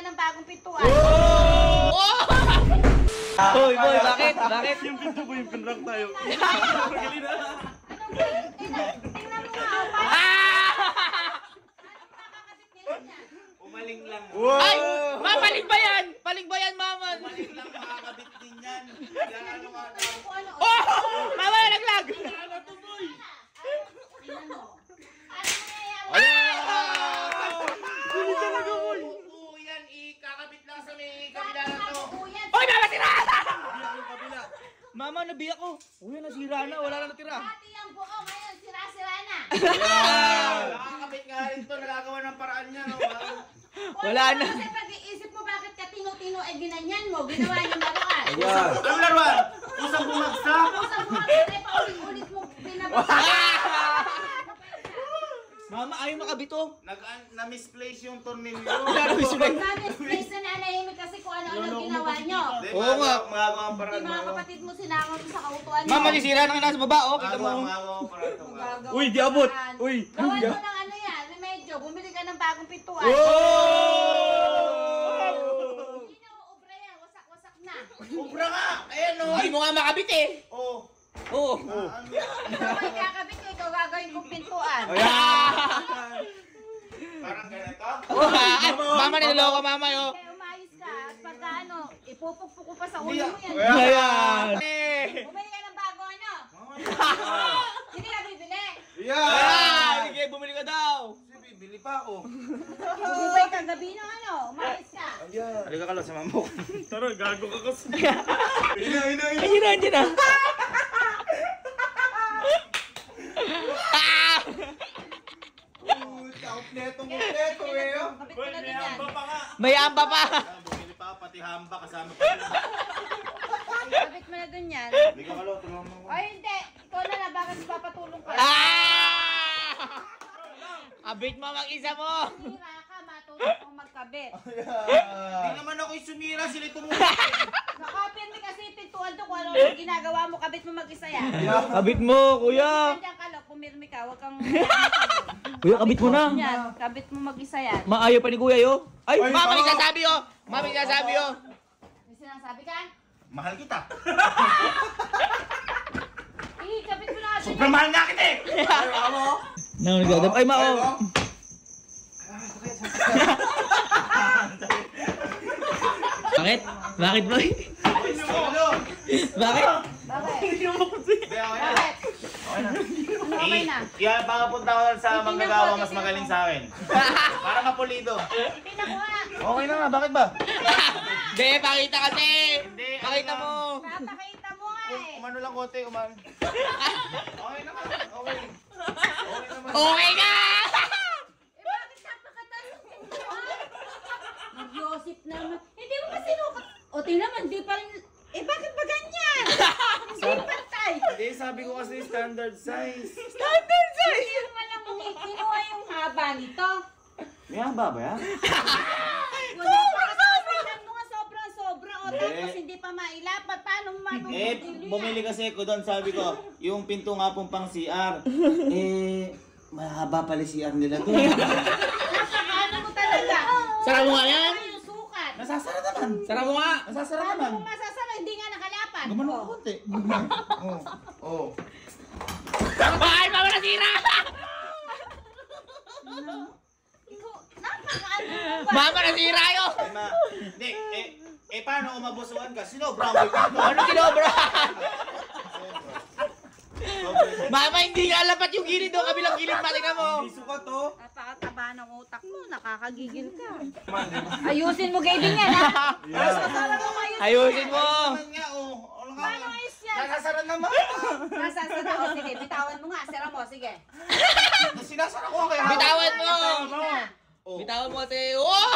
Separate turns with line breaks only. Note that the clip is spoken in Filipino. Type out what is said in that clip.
ng bagong pintuan.
Hoy, boy, bakit? Bakit?
Yung pinto ba yung pinrank tayo? Magaling na.
Tingnan mo nga.
Umaling lang.
Ay! Mapalig ba yan? Palig ba yan, mama?
Umaling lang, makakabit din yan. Ano nga daw.
Oh! Mama na naglag!
Tingnan mo.
Oo, yan. Ikakabit lang sa may kabila na to.
Hoy, mama, tira! Mama, nabiyak ko. Uy, nasira na. Wala na natira.
Dati ang buo, ngayon sira-sira na.
Nakakabit nga rin to. Nagagawa ng paraan niya. No?
Wala na.
Kasi pag-iisip mo bakit ka tino-tino ay ginanyan mo, ginawa niyo laruan.
Ano laruan? Usang bumagsak?
Usap mo kasi paulit-ulit mo binabasa.
Mama, ayaw makabito.
Na-misplace yung tornilyo.
Na-misplace na nanahimik kasi kung ano-ano ginawa niyo.
Oo nga.
Magagawa ang paraan
Yung mga kapatid mo sinama mo sa kautuan mo.
Mama, nisira na nga nasa baba. Oh, kita mo.
Magagawa ang paraan to.
Magagawa
Uy,
mo
di abot.
yan.
Uy.
Gawan mo ng ano yan, remedyo. Bumili ka ng bagong pintuan. Hindi na uubra yan, wasak-wasak na.
Ubra nga! Ayan o!
Hindi mo nga makabit eh.
Oo.
Oo.
Ikaw ay kakabit ko, ikaw gagawin kong pintuan.
Parang ganito?
Mama, niloloko mama yo.
Kaya umayos ka at pagka ano, ipupukpuk ko pa sa ulo mo yan.
Ayan.
Bumili ka ng bago ano? Hindi ka bibili.
Sige, bumili ka daw.
Bibili pa ako.
Bumili ka gabi ng ano, umayos ka.
Halika ka lang sa mamok.
Tara, gago ka kasi.
Ayun na, andyan na.
Kompleto eh.
Kapit ko na din yan.
May amba pa.
Bumili pa pati hamba kasama pa.
Kapit mo na dun yan.
Halika ka lang, tulungan mo.
Ay hindi, ikaw na na, bakit papatulong ka?
Abit mo mag-isa mo.
Sira ka, matulong kang magkabit.
Hindi naman ako yung sumira, sila tumulong.
Nakapirmi kasi pintuan to kung ano yung ginagawa mo, kabit mo mag-isa yan.
Abit mo, kuya.
Diyan ka lang, pumirmi ka, huwag kang...
Kuya, kabit mo na.
Yan, kabit mo mag-isa yan.
Maayo pa ni kuya yo. Ay, mama, may sasabi yo. Mama, may sasabi yo.
May sinasabi ka?
Mahal kita.
Kabit mo na kasi.
Sobrang mahal nga kita eh.
Nang nagdadam. Ay, mao. Bakit? Bakit, boy? Bakit?
Bakit?
Be, okay na.
Bakit? Ano okay na?
Kaya baka punta ko sa manggagawa mas magaling sa akin. Para mapulido.
Titignan ko nga.
Okay na nga, bakit ba?
Hindi, pakita kasi.
Hindi,
Pakita mo.
Papakita mo nga eh.
Umano lang konti, umano. Okay naman, okay. Okay naman.
Okay na!
Eh bakit napakataas yung pintuan? Mag-Yosip naman. Hindi mo pa sinukat. O tingnan mo, hindi pa rin... Eh bakit ba ganyan? Hindi pantay.
Hindi, sabi ko kasi standard size.
Standard size!
Hindi mo lang kinuha yung haba nito.
May haba ba yan?
Wala pa kasi tingnan mo nga sobra-sobra. O tapos hindi pa mailapat. Paano mo matutulili
Bumili kasi ko doon, sabi ko, yung pinto nga pong pang CR. Mahaba pala CR nila doon.
Napakaano mo talaga.
Sara mo nga yan.
Ano yung sukat?
Nasasara naman.
Sara mo nga.
Nasasara
Paano
naman.
mo masasara? Hindi nga nakalapan.
Gumano ko konti. Oo.
Ay, mama, nasira!
Ikaw, napakaano mo ba?
Mama, nasira yo!
Hindi, paano umabusuan ka? Sinobra mo yung pinto.
Ano kinobra? Mama, hindi nga lapat yung gilid doon. Kabilang gilid, matika mo.
Sukat to.
Napakataba ng utak mo, nakakagigil ka. Ayusin mo gaving yan, ha? Masasara mo kayo.
Ayusin mo.
Nga, oh. Ano nga?
Paano ayos yan?
Nasasara naman.
Nasasara o, sige, bitawan mo nga, sira mo, sige.
Sinasara ko kaya.
Bitawan mo.
Oh.
Bitawan mo kasi. Oh!